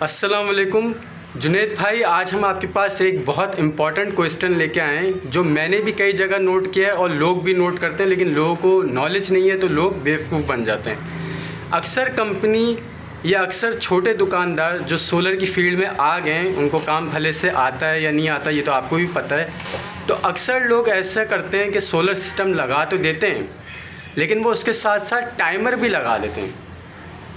अस्सलाम वालेकुम जुनैद भाई, आज हम आपके पास एक बहुत इम्पॉर्टेंट क्वेश्चन लेके आए हैं जो मैंने भी कई जगह नोट किया है और लोग भी नोट करते हैं, लेकिन लोगों को नॉलेज नहीं है तो लोग बेवकूफ़ बन जाते हैं। अक्सर कंपनी या अक्सर छोटे दुकानदार जो सोलर की फील्ड में आ गए हैं, उनको काम भले से आता है या नहीं आता ये तो आपको भी पता है, तो अक्सर लोग ऐसा करते हैं कि सोलर सिस्टम लगा तो देते हैं लेकिन वो उसके साथ साथ टाइमर भी लगा देते हैं।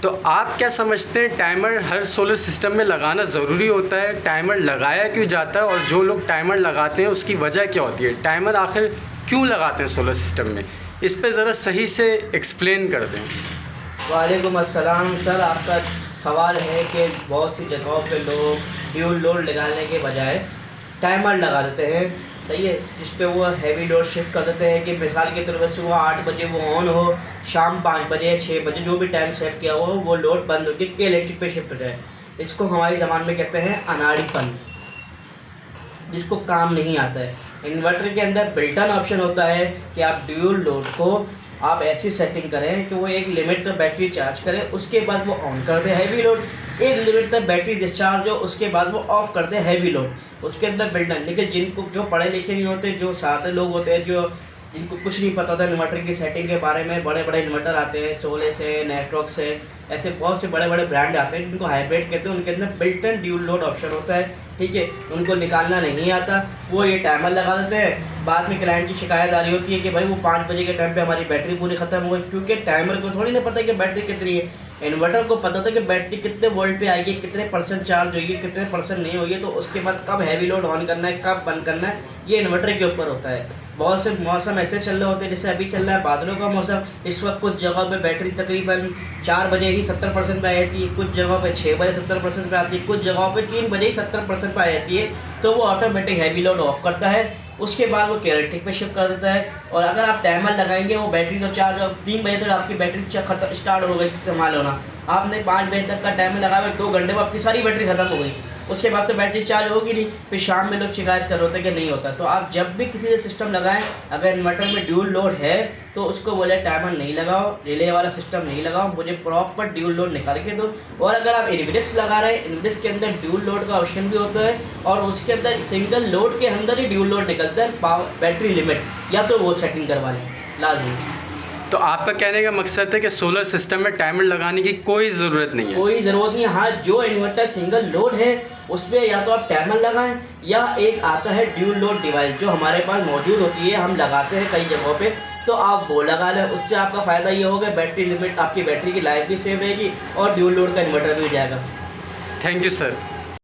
तो आप क्या समझते हैं, टाइमर हर सोलर सिस्टम में लगाना ज़रूरी होता है? टाइमर लगाया क्यों जाता है? और जो लोग टाइमर लगाते हैं उसकी वजह क्या होती है? टाइमर आखिर क्यों लगाते हैं सोलर सिस्टम में? इस पे ज़रा सही से एक्सप्लेन कर दें। वालेकुम अस्सलाम सर, आपका सवाल है कि बहुत सी जगहों पे लोग ड्यूल लोड लगाने के बजाय टाइमर लगा देते हैं, सही है, जिस पे वो हैवी लोड शिफ्ट कर देते हैं कि मिसाल के तौर पर सुबह 8 बजे वो ऑन हो, शाम 5 बजे 6 बजे जो भी टाइम सेट किया हो वो लोड बंद हो के इलेक्ट्रिक पे शिफ्ट हो जाए। इसको हमारी ज़बान में कहते हैं अनाड़ीपन, जिसको काम नहीं आता है। इन्वर्टर के अंदर बिल्टन ऑप्शन होता है कि आप ड्यूल लोड को आप ऐसी सेटिंग करें कि वो एक लिमिट तक बैटरी चार्ज करे, उसके बाद वो ऑन कर दे हैवी लोड, एक लिमिट तक बैटरी डिस्चार्ज हो, उसके बाद वो ऑफ कर दे हैवी लोड। उसके अंदर बिल्टन, लेकिन जिनको जो पढ़े लिखे नहीं होते, जो सादे लोग होते हैं, जो जिनको कुछ नहीं पता होता इन्वर्टर की सेटिंग के बारे में, बड़े बड़े इन्वर्टर आते हैं सोले से, नेटवर्क से, ऐसे बहुत से बड़े बड़े ब्रांड आते हैं जिनको हाइब्रिड कहते हैं, उनके अंदर बिल्टन ड्यूल लोड ऑप्शन होता है, ठीक है। उनको निकालना नहीं आता, वो ये टाइमर लगा देते हैं। बाद में क्लाइंट की शिकायत आ रही होती है कि भाई वो 5 बजे के टाइम पे हमारी बैटरी पूरी ख़त्म हो गई, क्योंकि टाइमर को थोड़ी ना पता है कि बैटरी कितनी है। इन्वर्टर को पता था कि बैटरी कितने वोल्ट पे आएगी, कितने परसेंट चार्ज होगी, कितने परसेंट नहीं होगी, तो उसके बाद कब हैवी लोड ऑन करना है, कब बंद करना है, ये इन्वर्टर के ऊपर होता है। बहुत से मौसम ऐसे चल रहे होते हैं, जैसे अभी चल रहा है बादलों का मौसम, इस वक्त कुछ जगहों पे बैटरी तकरीबन 4 बजे ही 70% पे आ जाती है, कुछ जगहों पे 6 बजे 70% पे आती है, कुछ जगहों पे 3 बजे ही 70% पे आ जाती है, तो वो ऑटोमेटिक हैवी लोड ऑफ करता है, उसके बाद वो इलेक्ट्रिक पे शिफ्ट कर देता है। और अगर आप टाइमर लगाएंगे, वो बैटरी तो चार्ज 3 बजे तक आपकी बैटरी खत्म स्टार्ट हो गई इस्तेमाल होना, आपने 5 बजे तक का टाइमर लगाया, 2 घंटे में आपकी सारी बैटरी खत्म हो गई, उसके बाद तो बैटरी चार्ज होगी नहीं, फिर शाम में लोग शिकायत कर रहे होते हैं कि नहीं होता। तो आप जब भी किसी से सिस्टम लगाएं, अगर इन्वर्टर में ड्यूल लोड है तो उसको बोले टाइमर नहीं लगाओ, रिले वाला सिस्टम नहीं लगाओ, मुझे प्रॉपर ड्यूल लोड निकाल के दो। और अगर आप इन्वर्टर लगा रहे हैं, इन्वर्टर के अंदर ड्यूल लोड का ऑप्शन भी होता है और उसके अंदर सिंगल लोड के अंदर ही ड्यूल लोड निकलता है, पावर बैटरी लिमिट, या तो वो सेटिंग करवा लें लाजमी। तो आपका कहने का मकसद है कि सोलर सिस्टम में टाइमर लगाने की कोई ज़रूरत नहीं है? कोई ज़रूरत नहीं है। हाँ, जो इन्वर्टर सिंगल लोड है उस पर या तो आप टाइमर लगाएं, या एक आता है ड्यूल लोड डिवाइस जो हमारे पास मौजूद होती है, हम लगाते हैं कई जगहों पे, तो आप वो लगा लें। उससे आपका फ़ायदा ये होगा, बैटरी लिमिट, आपकी बैटरी की लाइफ भी सेव रहेगी और ड्यूल लोड का इन्वर्टर भी हो जाएगा। Thank you sir.